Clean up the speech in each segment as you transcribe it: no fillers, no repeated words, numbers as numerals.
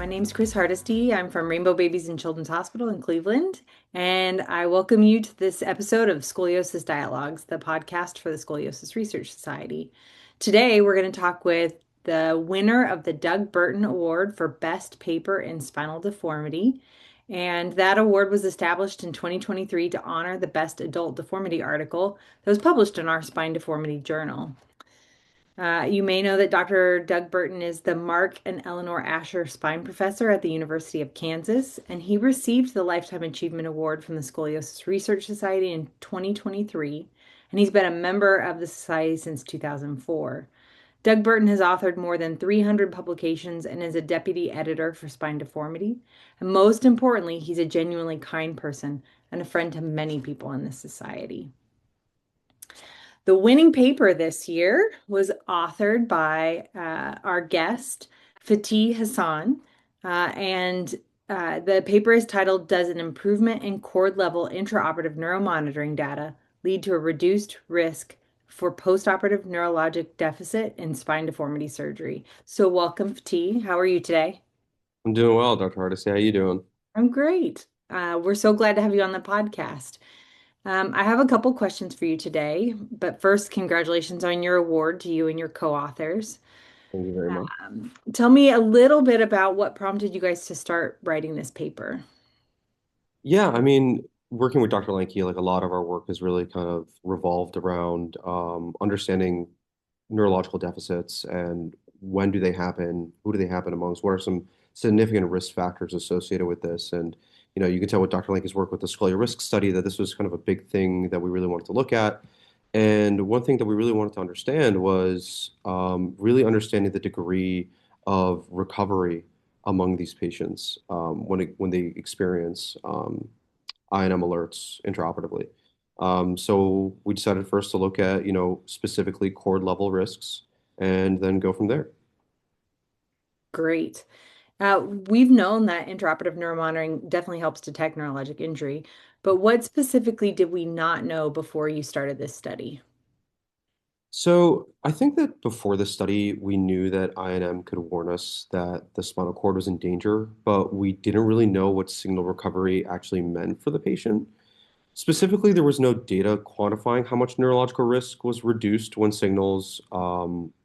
My name's Chris Hardesty. I'm from Rainbow Babies and Children's Hospital in Cleveland, and I welcome you to this episode of Scoliosis Dialogues, the podcast for the Scoliosis Research Society. Today, we're going to talk with the winner of the Doug Burton Award for Best Paper in Spinal Deformity. And that award was established in 2023 to honor the Best Adult Deformity article that was published in our Spine Deformity Journal. You may know that Dr. Doug Burton is the Mark and Eleanor Asher Spine Professor at the University of Kansas, and he received the Lifetime Achievement Award from the Scoliosis Research Society in 2023, and he's been a member of the society since 2004. Doug Burton has authored more than 300 publications and is a deputy editor for Spine Deformity. And most importantly, he's a genuinely kind person and a friend to many people in this society. The winning paper this year was authored by our guest, Fthi Hassan, and the paper is titled, Does an Improvement in Cord Level Intraoperative Neuromonitoring Data Lead to a Reduced Risk for Postoperative Neurologic Deficit in Spine Deformity Surgery? So welcome, Fthi. How are you today? I'm doing well, Dr. Hardesty. How you doing? I'm great. We're so glad to have you on the podcast. I have a couple questions for you today, but first, congratulations on your award to you and your co-authors. Thank you very much. Tell me a little bit about what prompted you guys to start writing this paper. Yeah, working with Dr. Lanke, like a lot of our work has really kind of revolved around understanding neurological deficits and when do they happen, who do they happen amongst, what are some significant risk factors associated with this. And, you can tell with Dr. Lanke's work with the Scolio risk study that this was kind of a big thing that we really wanted to look at. And one thing that we really wanted to understand was really understanding the degree of recovery among these patients when they experience I&M alerts intraoperatively. So we decided first to look at, specifically cord level risks and then go from there. Great. We've known that intraoperative neuromonitoring definitely helps detect neurologic injury, but what specifically did we not know before you started this study? So I think that before the study, we knew that I&M could warn us that the spinal cord was in danger, but we didn't really know what signal recovery actually meant for the patient. Specifically, there was no data quantifying how much neurological risk was reduced when signals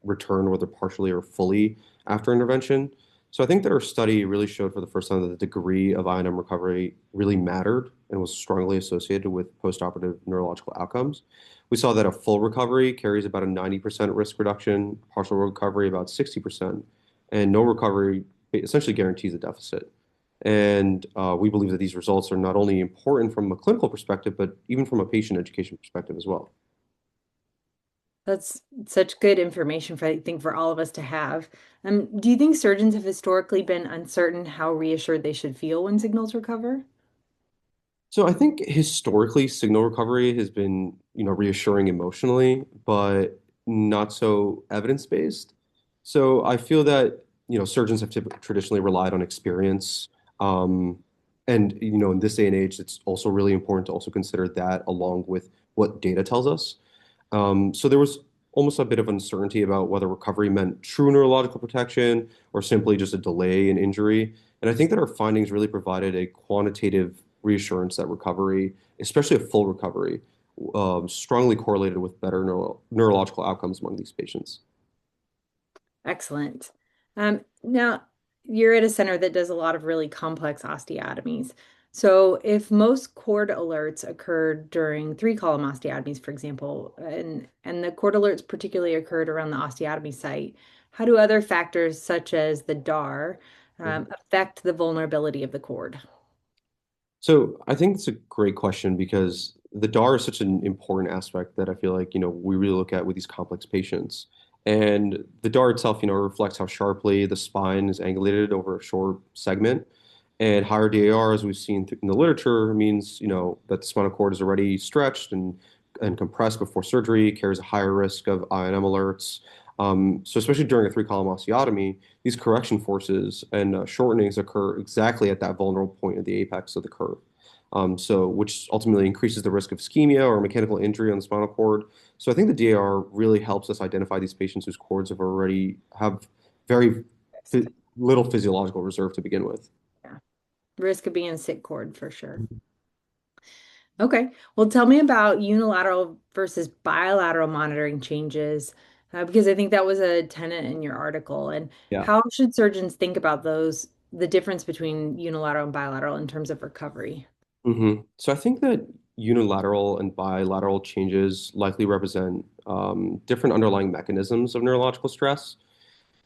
returned, whether partially or fully after intervention. So I think that our study really showed for the first time that the degree of I&M recovery really mattered and was strongly associated with postoperative neurological outcomes. We saw that a full recovery carries about a 90% risk reduction, partial recovery about 60%, and no recovery essentially guarantees a deficit. And we believe that these results are not only important from a clinical perspective, but even from a patient education perspective as well. That's such good information for, I think, for all of us to have. Do you think surgeons have historically been uncertain how reassured they should feel when signals recover? So I think historically signal recovery has been, reassuring emotionally, but not so evidence-based. So I feel that, surgeons have traditionally relied on experience. Um, and, in this day and age, it's also really important to also consider that along with what data tells us. So there was almost a bit of uncertainty about whether recovery meant true neurological protection or simply just a delay in injury. And I think that our findings really provided a quantitative reassurance that recovery, especially a full recovery, strongly correlated with better neurological outcomes among these patients. Excellent. Now, you're at a center that does a lot of really complex osteotomies. So, if most cord alerts occurred during three-column osteotomies, for example, and the cord alerts particularly occurred around the osteotomy site, how do other factors such as the DAR affect the vulnerability of the cord? So I think it's a great question because the DAR is such an important aspect that I feel like, we really look at with these complex patients. And the DAR itself, reflects how sharply the spine is angulated over a short segment. And higher DAR, as we've seen in the literature, means, that the spinal cord is already stretched and compressed before surgery, carries a higher risk of I&M alerts. So especially during a three-column osteotomy, these correction forces and shortenings occur exactly at that vulnerable point at the apex of the curve. So which ultimately increases the risk of ischemia or mechanical injury on the spinal cord. So I think the DAR really helps us identify these patients whose cords have already have very little physiological reserve to begin with. Yeah. Risk of being sick cord for sure. Okay. Well, tell me about unilateral versus bilateral monitoring changes, because I think that was a tenet in your article. And Yeah. how should surgeons think about those, the difference between unilateral and bilateral in terms of recovery? So I think that unilateral and bilateral changes likely represent different underlying mechanisms of neurological stress.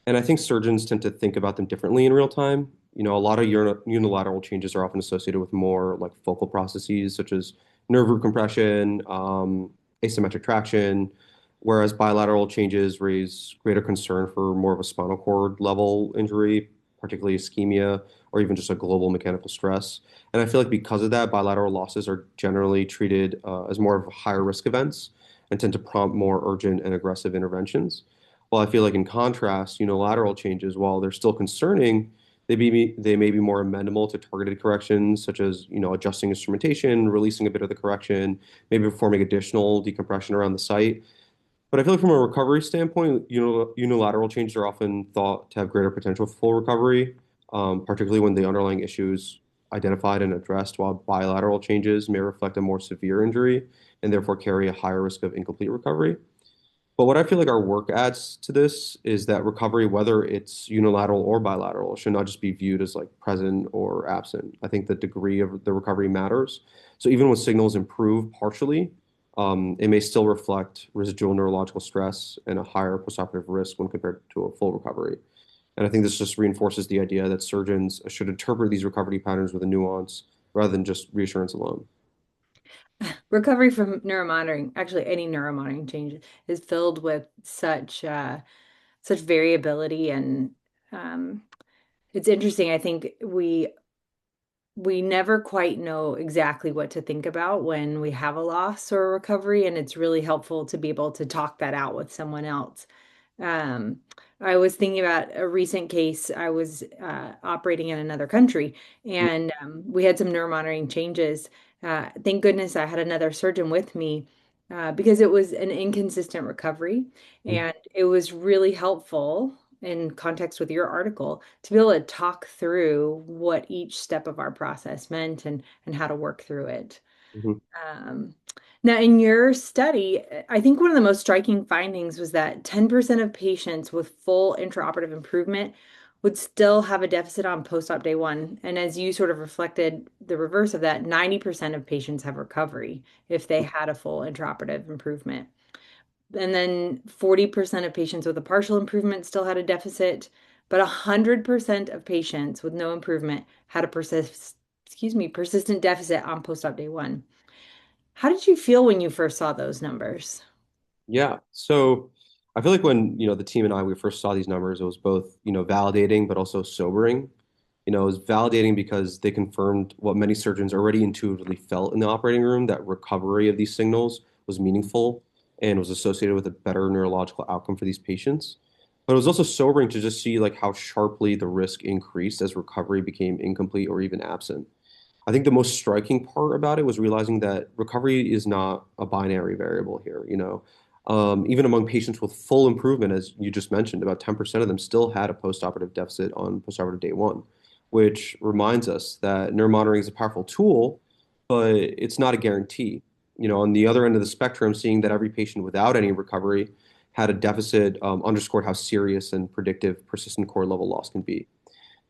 And I think surgeons tend to think about them differently in real time. A lot of unilateral changes are often associated with more like focal processes, such as nerve root compression, asymmetric traction, whereas bilateral changes raise greater concern for more of a spinal cord level injury, particularly ischemia, or even just a global mechanical stress. And I feel like because of that, bilateral losses are generally treated as more of higher risk events and tend to prompt more urgent and aggressive interventions. Well, I feel like in contrast, unilateral changes, while they're still concerning, they may be more amenable to targeted corrections, such as, adjusting instrumentation, releasing a bit of the correction, maybe performing additional decompression around the site. But I feel like from a recovery standpoint, unilateral changes are often thought to have greater potential for full recovery, particularly when the underlying issues identified and addressed, while bilateral changes may reflect a more severe injury and therefore carry a higher risk of incomplete recovery. But what I feel like our work adds to this is that recovery, whether it's unilateral or bilateral, should not just be viewed as like present or absent. I think the degree of the recovery matters. So even when signals improve partially, it may still reflect residual neurological stress and a higher postoperative risk when compared to a full recovery. And I think this just reinforces the idea that surgeons should interpret these recovery patterns with a nuance rather than just reassurance alone. Recovery from neuromonitoring, actually any neuromonitoring change, is filled with such variability, and um, it's interesting. I think we never quite know exactly what to think about when we have a loss or a recovery, and it's really helpful to be able to talk that out with someone else. Um, I was thinking about a recent case. I was operating in another country, and we had some neuromonitoring changes. Thank goodness I had another surgeon with me, because it was an inconsistent recovery, Mhm. and it was really helpful in context with your article to be able to talk through what each step of our process meant, and how to work through it. Mhm. Um, Now, in your study, I think one of the most striking findings was that 10% of patients with full intraoperative improvement would still have a deficit on post-op day one. And as you sort of reflected the reverse of that, 90% of patients have recovery if they had a full intraoperative improvement. And then 40% of patients with a partial improvement still had a deficit, but 100% of patients with no improvement had a persistent deficit on post-op day one. How did you feel when you first saw those numbers? Yeah. So I feel like when, the team and we first saw these numbers, it was both, validating, but also sobering. It was validating because they confirmed what many surgeons already intuitively felt in the operating room, that recovery of these signals was meaningful and was associated with a better neurological outcome for these patients. But it was also sobering to just see like how sharply the risk increased as recovery became incomplete or even absent. I think the most striking part about it was realizing that recovery is not a binary variable here. Even among patients with full improvement, as you just mentioned, about 10% of them still had a postoperative deficit on postoperative day one, which reminds us that neuromonitoring is a powerful tool, but it's not a guarantee. On the other end of the spectrum, seeing that every patient without any recovery had a deficit underscored how serious and predictive persistent core level loss can be.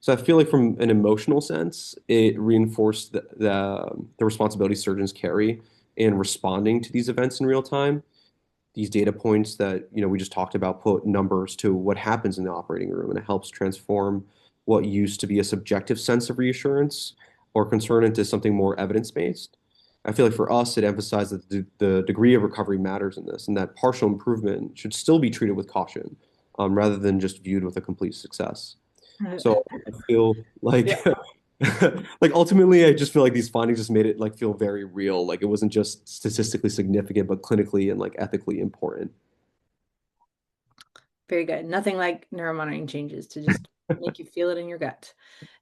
So I feel like from an emotional sense, it reinforced the responsibility surgeons carry in responding to these events in real time. These data points that we just talked about put numbers to what happens in the operating room, and it helps transform what used to be a subjective sense of reassurance or concern into something more evidence-based. I feel like for us, it emphasized that the degree of recovery matters in this, and that partial improvement should still be treated with caution, rather than just viewed with a complete success. So I feel like Yeah. like ultimately I just feel like these findings just made it like feel very real. Like it wasn't just statistically significant, but clinically and like ethically important. Very good. Nothing like neuromonitoring changes to just make you feel it in your gut.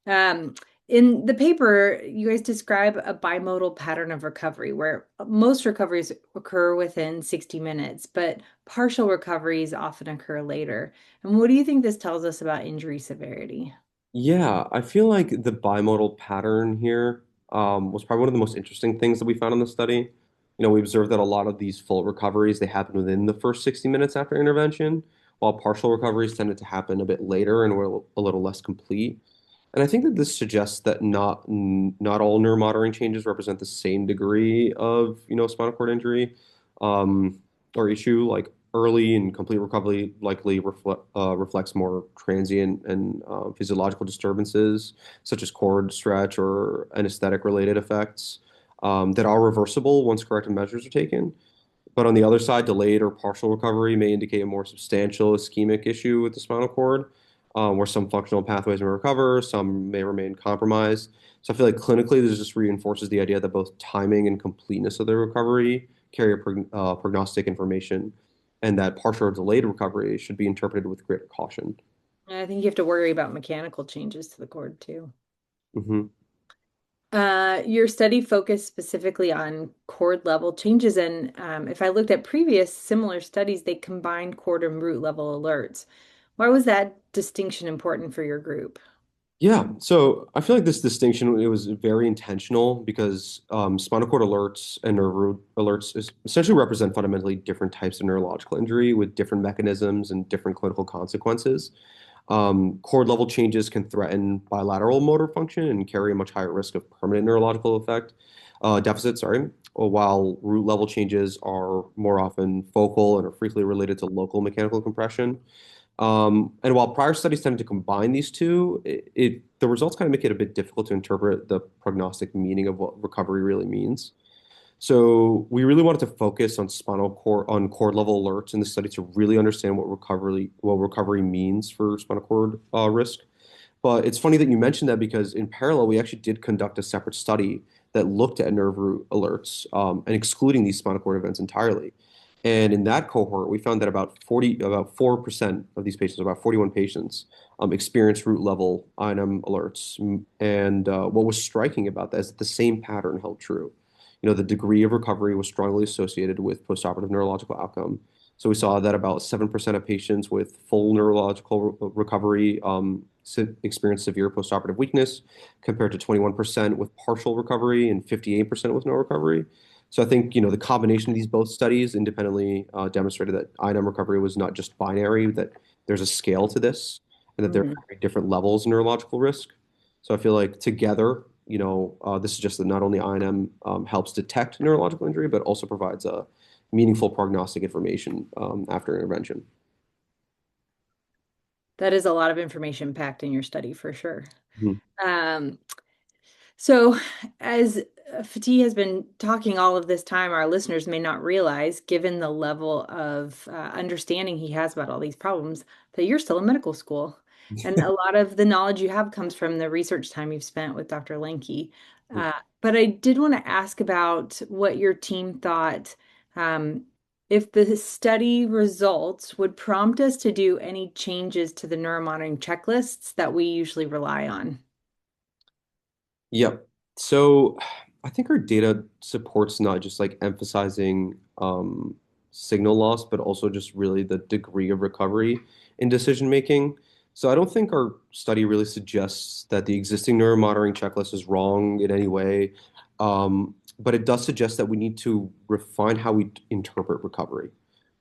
Um, in the paper, you guys describe a bimodal pattern of recovery where most recoveries occur within 60 minutes, but partial recoveries often occur later. And what do you think this tells us about injury severity? Yeah, I feel like the bimodal pattern here was probably one of the most interesting things that we found in the study. We observed that a lot of these full recoveries, they happen within the first 60 minutes after intervention, while partial recoveries tended to happen a bit later and were a little less complete. And I think that this suggests that not all neuromonitoring changes represent the same degree of, spinal cord injury um, or issue. Like early and complete recovery likely reflects more transient and physiological disturbances, such as cord stretch or anesthetic related effects that are reversible once corrective measures are taken. But on the other side, delayed or partial recovery may indicate a more substantial ischemic issue with the spinal cord, where some functional pathways may recover, some may remain compromised. So I feel like clinically, this just reinforces the idea that both timing and completeness of the recovery carry prognostic information, and that partial or delayed recovery should be interpreted with greater caution. And I think you have to worry about mechanical changes to the cord too. Hmm. Your study focused specifically on cord level changes, and if I looked at previous similar studies, they combined cord and root level alerts. Why was that distinction important for your group? Yeah, so I feel like this distinction it was very intentional because spinal cord alerts and nerve root alerts essentially represent fundamentally different types of neurological injury with different mechanisms and different clinical consequences. Cord level changes can threaten bilateral motor function and carry a much higher risk of permanent neurological deficit, sorry, while root level changes are more often focal and are frequently related to local mechanical compression. And while prior studies tended to combine these two, the results kind of make it a bit difficult to interpret the prognostic meaning of what recovery really means. So we really wanted to focus on cord level alerts in the study to really understand what recovery means for spinal cord risk. But it's funny that you mentioned that because in parallel, we actually did conduct a separate study that looked at nerve root alerts and excluding these spinal cord events entirely. And in that cohort, we found that about 4% of these patients, about 41 patients, experienced root level INM alerts. And what was striking about that is that the same pattern held true. The degree of recovery was strongly associated with postoperative neurological outcome. So we saw that about 7% of patients with full neurological recovery experienced severe postoperative weakness, compared to 21% with partial recovery and 58% with no recovery. So I think, the combination of these both studies independently demonstrated that INM recovery was not just binary, that there's a scale to this, and that there Mhm. are very different levels of neurological risk. So I feel like together, this suggests that not only INM helps detect neurological injury, but also provides a meaningful prognostic information after intervention. That is a lot of information packed in your study for sure. Mhm. Um, So, as Fthi has been talking all of this time, our listeners may not realize, given the level of understanding he has about all these problems, that you're still in medical school. And a lot of the knowledge you have comes from the research time you've spent with Dr. Lenke. Uh, but I did want to ask about what your team thought, um, if the study results would prompt us to do any changes to the neuromonitoring checklists that we usually rely on. Yep. So I think our data supports not just like emphasizing signal loss, but also just really the degree of recovery in decision making. So I don't think our study really suggests that the existing neuromonitoring checklist is wrong in any way. But it does suggest that we need to refine how we interpret recovery,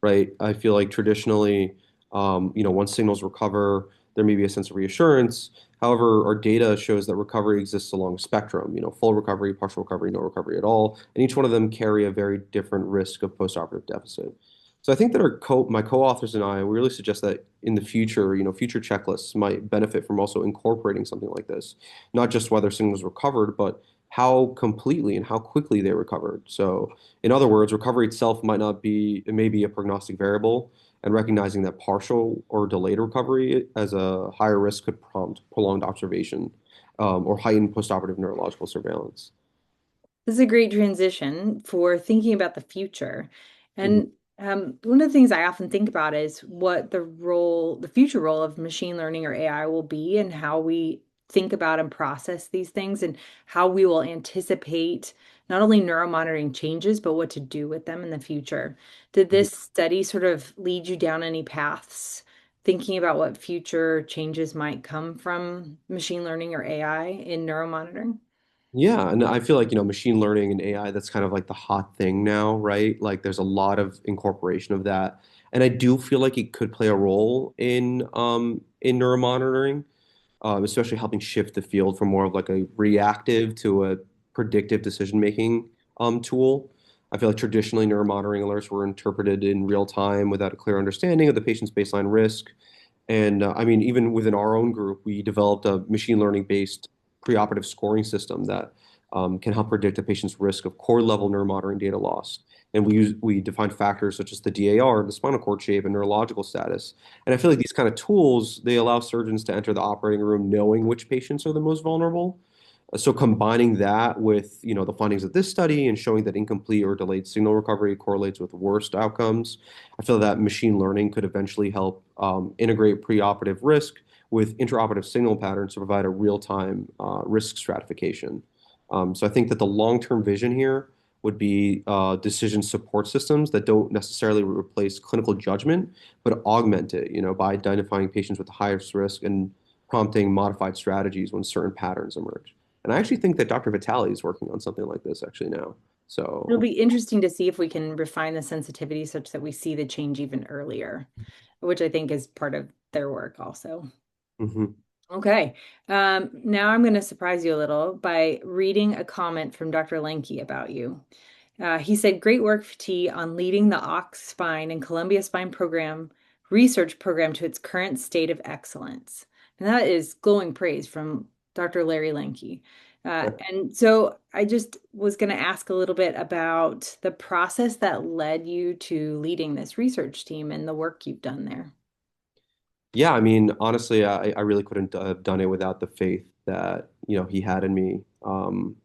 right? I feel like traditionally, once signals recover, there may be a sense of reassurance. However, our data shows that recovery exists along a spectrum, full recovery, partial recovery, no recovery at all, and each one of them carry a very different risk of postoperative deficit. So I think that my co-authors and I, we really suggest that in the future, future checklists might benefit from also incorporating something like this, not just whether signals recovered, but how completely and how quickly they recovered. So in other words, recovery itself it may be a prognostic variable, and recognizing that partial or delayed recovery as a higher risk could prompt prolonged observation or heightened postoperative neurological surveillance. This is a great transition for thinking about the future. Mhm. And one of the things I often think about is what the future role of machine learning or AI will be, and how we think about and process these things, and how we will anticipate not only neuromonitoring changes, but what to do with them in the future. Did Mhm. this study sort of lead you down any paths thinking about what future changes might come from machine learning or AI in neuromonitoring? Yeah, and I feel like, machine learning and AI, that's kind of like the hot thing now, right? Like there's a lot of incorporation of that. And I do feel like it could play a role in neuromonitoring, especially helping shift the field from more of like a reactive to a predictive decision-making tool. I feel like traditionally neuromonitoring alerts were interpreted in real time without a clear understanding of the patient's baseline risk. And I mean, even within our own group, we developed a machine learning based preoperative scoring system that can help predict a patient's risk of core level neuromonitoring data loss. And we define factors such as the DAR, the spinal cord shape, and neurological status. And I feel like these kind of tools, they allow surgeons to enter the operating room knowing which patients are the most vulnerable. So combining that with, the findings of this study and showing that incomplete or delayed signal recovery correlates with worst outcomes, I feel that machine learning could eventually help integrate preoperative risk with intraoperative signal patterns to provide a real-time risk stratification. So I think that the long-term vision here would be decision support systems that don't necessarily replace clinical judgment, but augment it, by identifying patients with the highest risk and prompting modified strategies when certain patterns emerge. And I actually think that Dr. Vitale is working on something like this actually now. It'll So, be interesting to see if we can refine the sensitivity such that we see the change even earlier, which I think is part of their work also. mhm. Okay. Now I'm going to surprise you a little by reading a comment from Dr. Lenke about you. He said, "Great work, Fthi, on leading the Ox Spine and Columbia Spine program research program to its current state of excellence." And that is glowing praise from Dr. Larry Lenke. And so I just was going to ask a little bit about the process that led you to leading this research team and the work you've done there. Yeah, I mean, honestly, I really couldn't have done it without the faith that, he had in me.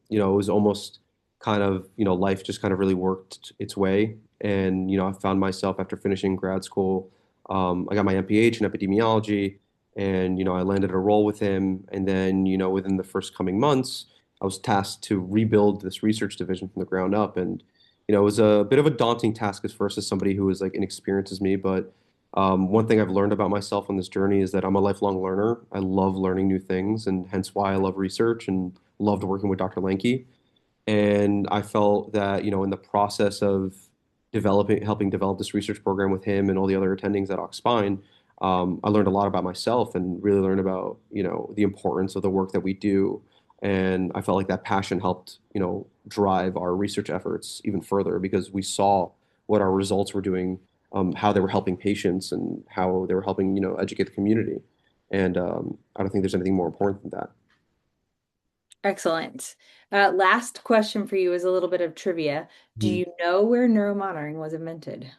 It was almost kind of, life just kind of really worked its way. And, I found myself after finishing grad school, I got my MPH in epidemiology and, I landed a role with him. And then, within the first coming months, I was tasked to rebuild this research division from the ground up. And, it was a bit of a daunting task as first as somebody who was like inexperienced as me, but one thing I've learned about myself on this journey is that I'm a lifelong learner. I love learning new things, and hence why I love research and loved working with Dr. Lenke. And I felt that, in the process of helping develop this research program with him and all the other attendings at Oxspine, I learned a lot about myself and really learned about, the importance of the work that we do. And I felt like that passion helped, drive our research efforts even further because we saw what our results were doing, how they were helping patients and how they were helping, educate the community. And I don't think there's anything more important than that. Excellent. Last question for you is a little bit of trivia. Do Mhm. you know where neuromonitoring was invented?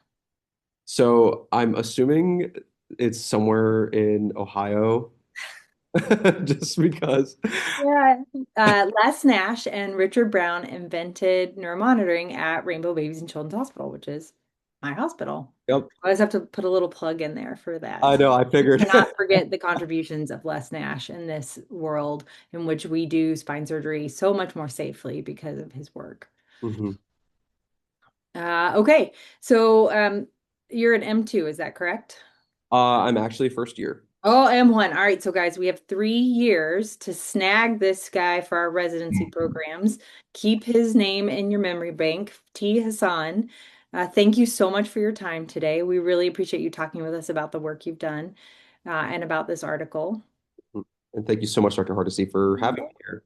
So I'm assuming it's somewhere in Ohio, just because. Yeah. Les Nash and Richard Brown invented neuromonitoring at Rainbow Babies and Children's Hospital, which is my hospital. Yep, I always have to put a little plug in there for I that. know. I We figured. cannot forget the contributions of Les Nash in this world in which we do spine surgery so much more safely because of his work. Mhm. Okay, so you're an M2, is that correct? I'm actually first year. Oh, M1. All right, so guys, we have 3 years to snag this guy for our residency programs. Keep his name in your memory bank, Fthi Hassan. Thank you so much for your time today. We really appreciate you talking with us about the work you've done and about this article. And thank you so much, Dr. Hardesty, for having me here.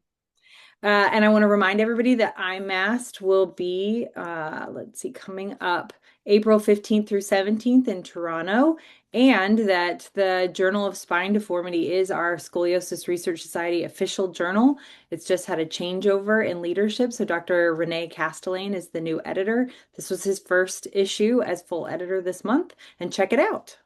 And I want to remind everybody that IMAST will be, let's see, coming up April 15th through 17th in Toronto, and that the Journal of Spine Deformity is our Scoliosis Research Society official journal. It's just had a changeover in leadership. So Dr. Renee Castellane is the new editor. This was his first issue as full editor this month, and check it out.